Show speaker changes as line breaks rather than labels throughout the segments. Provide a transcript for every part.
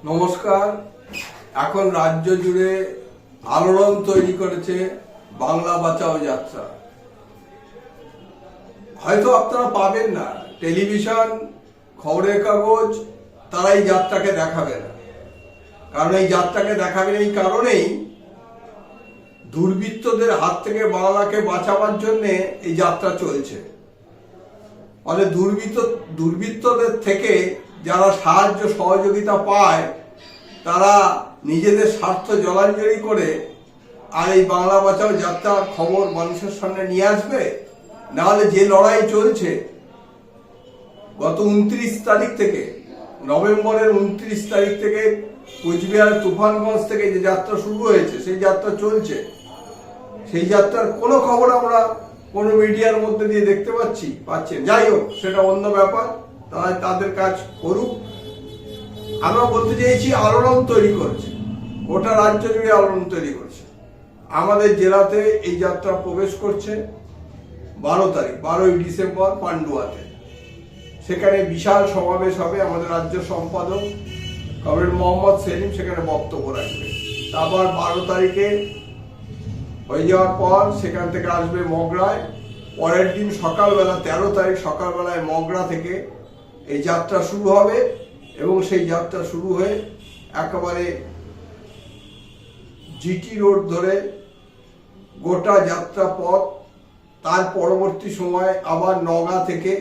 নমস্কার। এখন রাজ্য জুড়ে আলোড়ন তৈরি করেছে বাংলা বাঁচাও যাত্রা। হয়তো আপনারা পাবেন না, টেলিভিশন, খবরের কাগজ তারা এই যাত্রাকে দেখাবে না। কারণ এই যাত্রাকে দেখাবে এই কারণেই, দুর্বৃত্তদের হাত থেকে বাংলাকে বাঁচাবার জন্য এই যাত্রা চলছে। ফলে দুর্বৃত্তদের থেকে যারা সাহায্য সহযোগিতা পায় তারা নিজেদের স্বার্থ জলাঞ্জলি করে আর এই বাংলা বাঁচাও যাত্রার খবর মানুষের সামনে নিয়ে আসবে। নাহলে যে লড়াই চলছে গত 29 তারিখ থেকে, নভেম্বরের 29 তারিখ থেকে কোচবিহার তুফানগঞ্জ থেকে যে যাত্রা শুরু হয়েছে, সেই যাত্রা চলছে। সেই যাত্রার কোনো খবর আমরা কোনো মিডিয়ার মধ্যে দিয়ে দেখতে পাচ্ছেন। যাই হোক, সেটা অন্য ব্যাপার, তারা তাদের কাজ করুক। আমরা বলতে চাইছি আলোড়ন তৈরি করছে, গোটা রাজ্য জুড়ে আলোড়ন তৈরি করছে। আমাদের জেলাতে এই যাত্রা প্রবেশ করছে 12 তারিখ, 12ই ডিসেম্বর পান্ডুয়াতে। সেখানে বিশাল সমাবেশ হবে। আমাদের রাজ্য সম্পাদক কমরেড মোহাম্মদ সেলিম সেখানে বক্তব্য রাখবে। তারপর 12 তারিখে হয়ে যাওয়ার পর সেখান থেকে আসবে মগরায়। পরের দিন সকালবেলা 13 তারিখ সকালবেলায় মগরা থেকে এই যাত্রা শুরু হবে এবং সেই যাত্রা শুরু হয়ে একেবারে জিটি রোড ধরে গোটা যাত্রা পথ। তার পরবর্তী সময় আবার নওগাঁ থেকে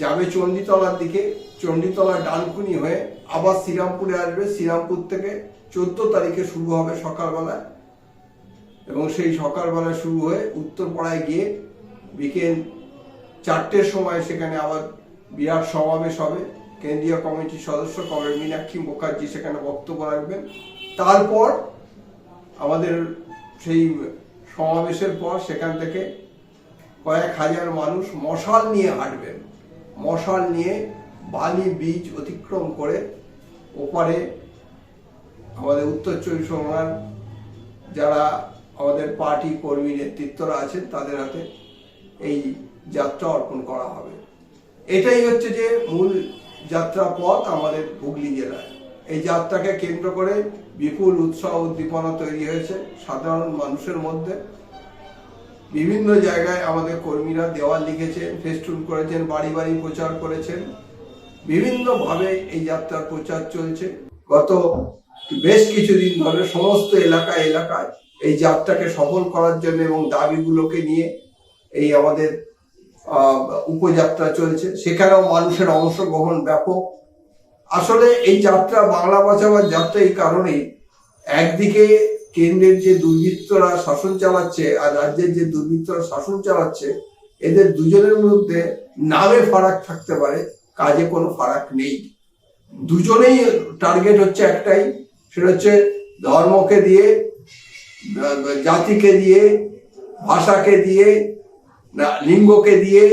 যাবে চণ্ডীতলার দিকে, চণ্ডীতলা ডানকুনি হয়ে আবার শ্রীরামপুরে আসবে। শ্রীরামপুর থেকে 14 তারিখে শুরু হবে সকালবেলায়, এবং সেই সকালবেলায় শুরু হয়ে উত্তরপাড়ায় গিয়ে বিকেল 4টের সময় সেখানে আবার বিরাট সমাবেশ হবে। কেন্দ্রীয় কমিটির সদস্য কমরেড মীনাক্ষী মুখার্জি সেখানে বক্তব্য রাখবেন। তারপর আমাদের সেই সমাবেশের পর সেখান থেকে কয়েক হাজার মানুষ মশাল নিয়ে হাঁটবেন। মশাল নিয়ে বালি ব্রিজ অতিক্রম করে ওপারে আমাদের উত্তর 24 পরগনার যারা আমাদের পার্টি কর্মী নেতৃত্বরা আছেন তাদের হাতে এই যাত্রা অর্পণ করা হবে। এটাই হচ্ছে যে মূল যাত্রা পথ আমাদের হুগলি জেলায়। এই যাত্রাকে কেন্দ্র করে বিপুল উৎসাহ উদ্দীপনা তৈরি হয়েছে সাধারণ মানুষের মধ্যে। বিভিন্ন জায়গায় আমাদের কর্মীরা দেওয়াল লিখেছেন, ফেস্টুন করেছেন, বাড়ি বাড়ি প্রচার করেছেন। বিভিন্নভাবে এই যাত্রার প্রচার চলছে। গত বেশ কিছুদিন ধরে সমস্ত এলাকায় এই যাত্রাকে সফল করার জন্য এবং দাবিগুলোকে নিয়ে এই আমাদের উপযাত্রা চলছে। সেখানেও মানুষের অংশগ্রহণ ব্যাপক। আসলে এই যাত্রা বাংলা বাঁচাবার যাত্রা এই কারণেই, একদিকে কেন্দ্রের যে দুর্বৃত্তরা শাসন চালাচ্ছে আর রাজ্যের যে দুর্বৃত্তরা শাসন চালাচ্ছে, এদের দুজনের মধ্যে নামে ফারাক থাকতে পারে, কাজে কোনো ফারাক নেই। দুজনেই টার্গেট হচ্ছে একটাই, সেটা হচ্ছে ধর্মকে দিয়ে, জাতিকে দিয়ে, ভাষাকে দিয়ে, লিঙ্গকে দিয়ে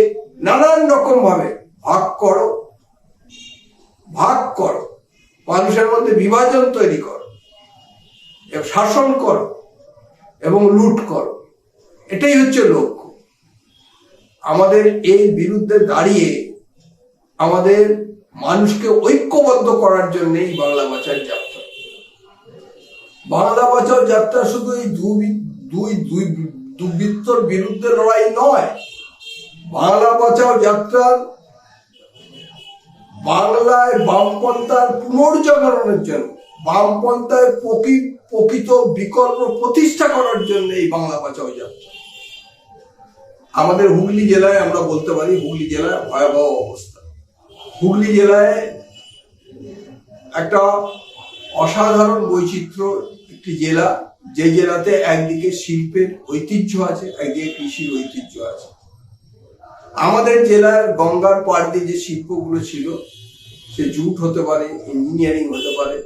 নানান রকম ভাবে ভাগ করো, মানুষের মধ্যে বিভাজন তৈরি করো, শাসন করো এবং লুট করো। এটাই হচ্ছে লক্ষ্য। আমাদের এই বিরুদ্ধে দাঁড়িয়ে আমাদের মানুষকে ঐক্যবদ্ধ করার জন্য এই বাংলা বাঁচাও যাত্রা। বাংলা বাঁচাও যাত্রা শুধু এই দুর্বৃত্তর বিরুদ্ধে লড়াই নয়। বাংলা বাঁচাও যাত্রার বাংলায় বামপন্থার পুনর্জাগরণের জন্য, বামপন্থায় প্রকৃত বিকল্প প্রতিষ্ঠা করার জন্য এই বাংলা বাঁচাও যাত্রা। আমাদের হুগলি জেলায় আমরা বলতে পারি, হুগলি জেলায় ভয়াবহ অবস্থা। হুগলি জেলায় একটা অসাধারণ বৈচিত্র্য একটি জেলা, যে জেলাতে একদিকে শিল্পের ঐতিহ্য আছে, একদিকে কৃষির ঐতিহ্য আছে। আমাদের জেলার গঙ্গার পাড় দিয়ে যে শিল্পগুলো ছিল, সে জুট হতে পারে, ইঞ্জিনিয়ারিং হতে পারে,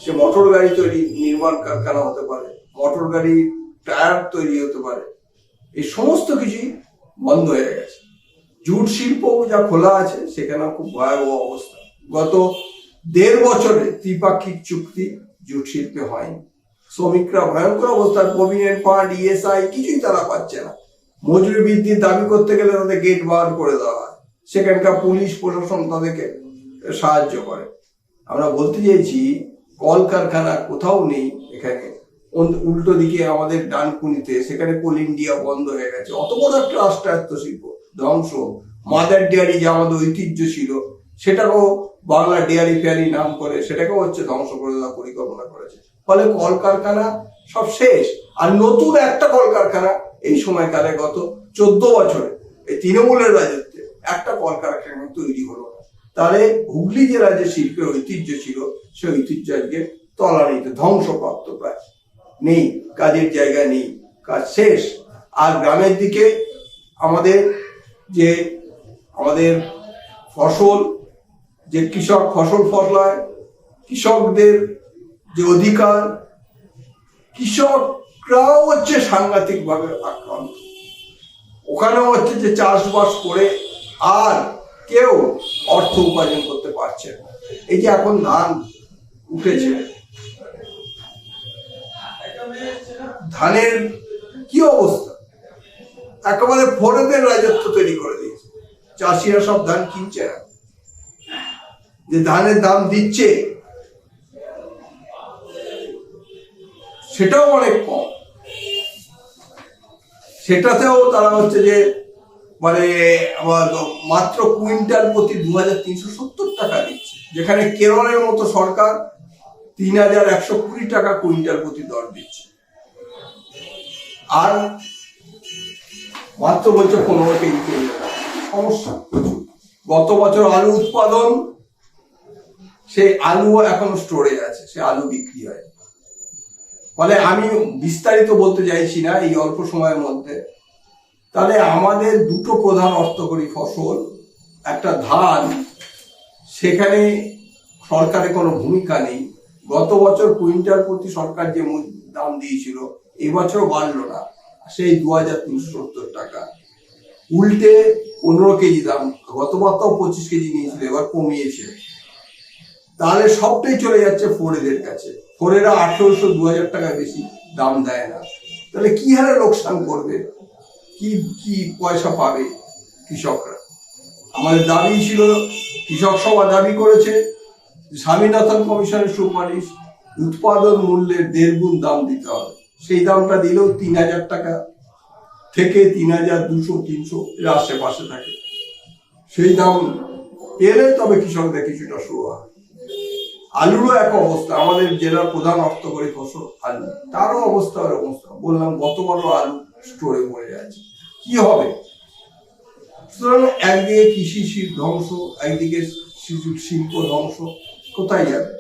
সে মোটর গাড়ি তৈরি নির্মাণ কারখানা হতে পারে, মোটর গাড়ি টায়ার তৈরি হতে পারে, এই সমস্ত কিছুই বন্ধ হয়ে গেছে। জুট শিল্প যা খোলা আছে সেখানেও খুব ভয়াবহ অবস্থা। গত 1.5 বছরে ত্রিপাক্ষিক চুক্তি জুট শিল্পে হয়নি। শ্রমিকরা ভয়ঙ্কর অবস্থায়, প্রভিডেন্ট ফান্ড, ইএসআই কিছুই তারা পাচ্ছে না। মজুরি বৃদ্ধির দাবি করতে গেলে তাদের গেট বার করে দেওয়া হয়। সেখানকার পুলিশ প্রশাসন তাদেরকে সাহায্য করে। আমরা বলতে চাইছি কলকারখানা কোথাও নেই এখানে, উল্টো দিকে আমাদের ডানকুনিতে সেখানে কোল ইন্ডিয়া বন্ধ হয়ে গেছে, অত বড় একটা রাষ্ট্রায়ত্ত শিল্প ধ্বংস। মাদার ডেয়ারি যে আমাদের ঐতিহ্য ছিল সেটাকেও বাংলা ডেয়ারি ফেয়ারি নাম করে সেটাকেও ধ্বংস করে দেওয়ার পরিকল্পনা করেছে। ফলে কলকারখানা সব শেষ। আর নতুন একটা কলকারখানা এই সময়কালে গত 14 বছরে এই তৃণমূলের রাজত্বে একটা কলকারখানা তৈরি হলো না। তাহলে হুগলি জেলার যে শিল্পের ঐতিহ্য ছিল সেই ঐতিহ্য আজকে তলানিতে ধ্বংসপ্রাপ্ত, প্রায় নেই, কাজের জায়গা নেই, কাজ শেষ। আর গ্রামের দিকে আমাদের ফসল, যে কৃষক ফসল ফলায়, কৃষকদের যে অধিকার, কৃষকরাও সাংঘাতিক ভাবে আক্রান্ত। ওখানেও যে চাষবাস করে আর কেউ অর্থ উপার্জন করতে পারছে না। এই যে এখন ধান উঠেছে, ধানের কি অবস্থা, একেবারে ফোরেদের রাজত্ব তৈরি করে দিয়েছে। চাষিরা সব ধান কিনছে না, যে ধানের দাম দিচ্ছে সেটাও অনেক কম। সেটাতেও তারা যে মাত্র কুইন্টাল প্রতি 2370 টাকা দিচ্ছে, যেখানে কেরলের মতো সরকার 3120 টাকা কুইন্টাল প্রতি দর দিচ্ছে। আর মাত্র বলছে 15 কেজি সমস্যা। গত বছর আলু উৎপাদন, সেই আলুও এখনো স্টোরে আছে, সে আলু বিক্রি হয়। ফলে আমি বিস্তারিত বলতে চাইছি না এই অল্প সময়ের মধ্যে। তাহলে আমাদের দুটো প্রধান অর্থকরী ফসল, একটা ধান, সেখানে সরকারের কোনো ভূমিকা নেই। গত বছর কুইন্টাল প্রতি সরকার যে দাম দিয়েছিল এবছর বাড়লো না, সেই 2370 টাকা। উল্টে 15 কেজি দাম, গতবার তো 25 কেজি নিয়েছিল, এবার কমিয়েছে। তাহলে সবটাই চলে যাচ্ছে ফোরেদের কাছে। ফোরেরা 1800-2000 টাকা বেশি দাম দেয় না। তাহলে কি হারে লোকসান করবে, কি পয়সা পাবে কৃষকরা? আমাদের দাবি ছিল, কৃষক সভা দাবি করেছে, স্বামীনাথন কমিশনের সুপারিশ, উৎপাদন মূল্যের 1.5 গুণ দাম দিতে হবে। সেই দামটা দিলেও 3000 টাকা থেকে 3200-300 এর আশেপাশে থাকে। সেই দাম পেলে তবে কৃষকদের কিছুটা শুরু হয়। আলুরও এক অবস্থা, আমাদের জেলার প্রধান অর্থকরী ফসল আলু, তারও অবস্থা বললাম, গতবারও আলু স্টোরে পড়ে যাচ্ছে। কি হবে? সুতরাং একদিকে কৃষি ধ্বংস, একদিকে শিল্প ধ্বংস, কোথায় যাবে?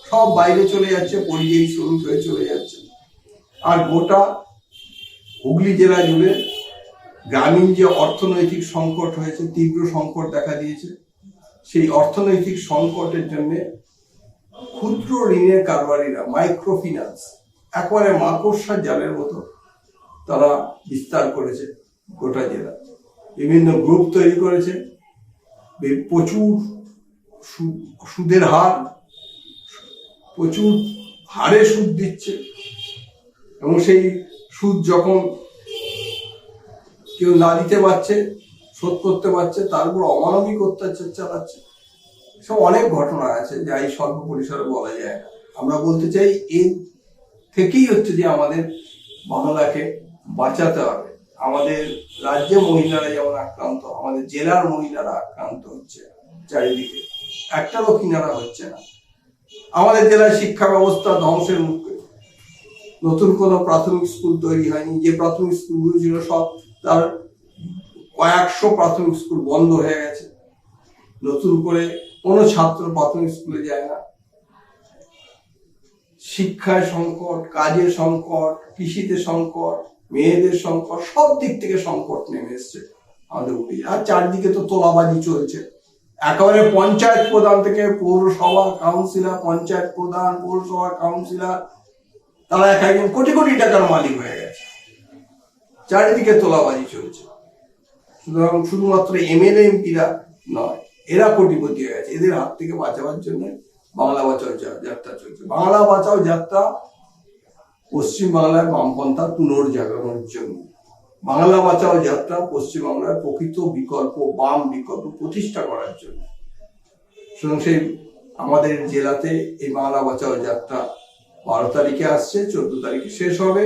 সব বাইরে চলে যাচ্ছে, পরিযায়ী শ্রমিক হয়ে চলে যাচ্ছে। আর গোটা হুগলি জেলা জুড়ে গ্রামীণ যে অর্থনৈতিক সংকট হয়েছে, তীব্র সংকট দেখা দিয়েছে, সেই অর্থনৈতিক সংকটের জন্য ক্ষুদ্র ঋণের কারবারিরা, মাইক্রো ফিন্যান্স, একেবারে মাকড়সার জালের মতো তারা বিস্তার করেছে গোটা জেলা। বিভিন্ন গ্রুপ তৈরি করেছে, প্রচুর সুদের হার, প্রচুর হারে সুদ দিচ্ছে, এবং সেই সুদ যখন কেউ না দিতে পারছে, শোধ করতে পারছে, তার উপর অমানবিক অত্যাচার চালাচ্ছে। সব অনেক ঘটনা আছে যা এই স্বল্প পরিসরে বলা যায় না। আমরা বলতে চাই এই থেকেই যে আমাদের বাংলাকে বাঁচাতে হবে। আমাদের রাজ্যে মহিলারা যেমন আক্রান্ত, আমাদের জেলার মহিলারা আক্রান্ত হচ্ছে চারিদিকে, একটারও কিনারা হচ্ছে না। আমাদের জেলায় শিক্ষা ব্যবস্থা ধ্বংসের মুখে, নতুন কোনো প্রাথমিক স্কুল তৈরি হয়নি। যে প্রাথমিক স্কুলগুলো ছিল সব, তার কয়েকশো প্রাথমিক স্কুল বন্ধ হয়ে গেছে। নতুন করে কোনো ছাত্র প্রাথমিক স্কুলে যায় না। শিক্ষায় সংকট, কাজের সংকট, কৃষিতে সংকট, মেয়েদের সংকট, সব দিক থেকে সংকট নেমে এসছে আমাদের উপরে। আর চারদিকে তো তোলাবাজি চলছে, একেবারে পঞ্চায়েত প্রধান থেকে পৌরসভা কাউন্সিলর, পঞ্চায়েত প্রধান, পৌরসভা কাউন্সিলর, তারা একজন কোটি কোটি টাকার মালিক হয়ে গেছে। চারিদিকে তোলাবাজি চলছে। সুতরাং শুধুমাত্র এমএলএ এমপিরা নয়, এরা কোটিপতি হয়ে গেছে। এদের হাত থেকে বাঁচাবার জন্য বাংলা বাঁচাও যাত্রা চলছে। বাংলা বাঁচাও যাত্রা পশ্চিমবাংলায় বামপন্থা পুনর্জাগরণের জন্য। বাংলা বাঁচাও যাত্রা পশ্চিমবাংলায় প্রকৃত বিকল্প, বাম বিকল্প প্রতিষ্ঠা করার জন্য। সুতরাং সেই আমাদের জেলাতে এই বাংলা বাঁচাও যাত্রা 12 তারিখে আসছে, 14 তারিখে শেষ হবে।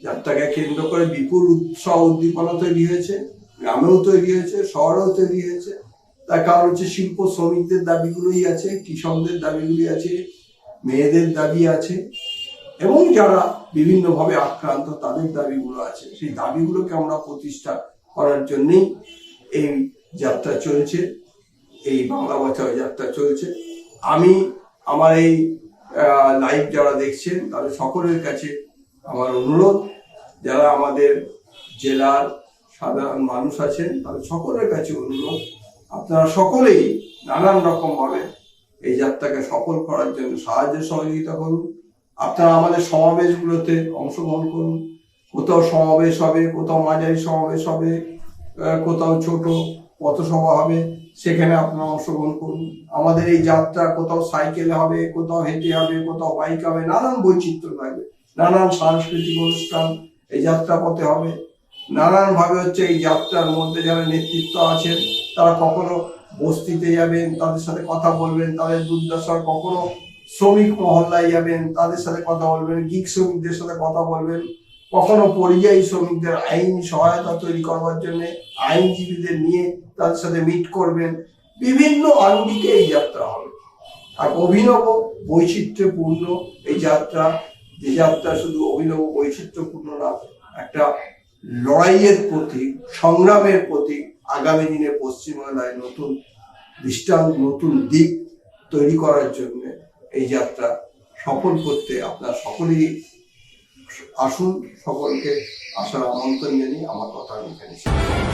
যাত্রাকে কেন্দ্র করে বিপুল উৎসাহ উদ্দীপনা তৈরি হয়েছে, গ্রামেও তৈরি হয়েছে, শহরেও তৈরি হয়েছে। তার কারণ হচ্ছে শিল্প শ্রমিকদের দাবিগুলোই আছে, কৃষকদের দাবিগুলি আছে, মেয়েদের দাবি আছে, এবং যারা বিভিন্নভাবে আক্রান্ত তাদের দাবিগুলো আছে। সেই দাবিগুলোকে আমরা প্রতিষ্ঠা করার জন্যই এই যাত্রা চলছে, এই বাংলা বাঁচাও যাত্রা চলছে। আমি আমার এই লাইভ যারা দেখছেন তাদের সকলের কাছে আমার অনুরোধ, যারা আমাদের জেলার সাধারণ মানুষ আছেন তাদের সকলের কাছে অনুরোধ, আপনারা সকলেই নানান রকম ভাবে এই যাত্রাকে সফল করার জন্য সাহায্য সহযোগিতা করুন। আপনারা আমাদের সমাবেশগুলোতে অংশগ্রহণ করুন। কোথাও সমাবেশ হবে, কোথাও মাঝারি সমাবেশ হবে, কোথাও ছোট পথসভা হবে, সেখানে আপনারা অংশগ্রহণ করুন। আমাদের এই যাত্রা কোথাও সাইকেলে হবে, কোথাও হেঁটে হবে, কোথাও বাইক হবে, নানান বৈচিত্র্য থাকবে, নানান সাংস্কৃতিক অনুষ্ঠান এই যাত্রা পথে হবে। নানান ভাবে হচ্ছে এই যাত্রার মধ্যে যারা নেতৃত্ব আছেন তারা কখনো বস্তিতে যাবেন, তাদের সাথে কথা বলবেন, তাদের দুর্দশার, কখনো শ্রমিক মহল্লায় যাবেন, তাদের সাথে কথা বলবেন, গিগ শ্রমিকদের সাথে কথা বলবেন, কখনো পরিযায়ী শ্রমিকদের আইন সহায়তা তৈরি করবার জন্য আইনজীবীদের নিয়ে তাদের সাথে মিট করবেন। বিভিন্ন আঙ্গিকে এই যাত্রা হবে, আর অভিনব বৈচিত্র্যপূর্ণ এই যাত্রা। যে যাত্রা শুধু অভিনব বৈচিত্র্যপূর্ণ না, একটা লড়াইয়ের প্রতীক, সংগ্রামের প্রতীক। আগামী দিনে পশ্চিমবাংলায় নতুন দৃষ্টান্ত, নতুন দিক তৈরি করার জন্য এই যাত্রা সফল করতে আপনারা সকলেই আসুন। সকলকে আসার আমন্ত্রণ জানিয়ে আমার কথা আমি এখানে শেষ করছি।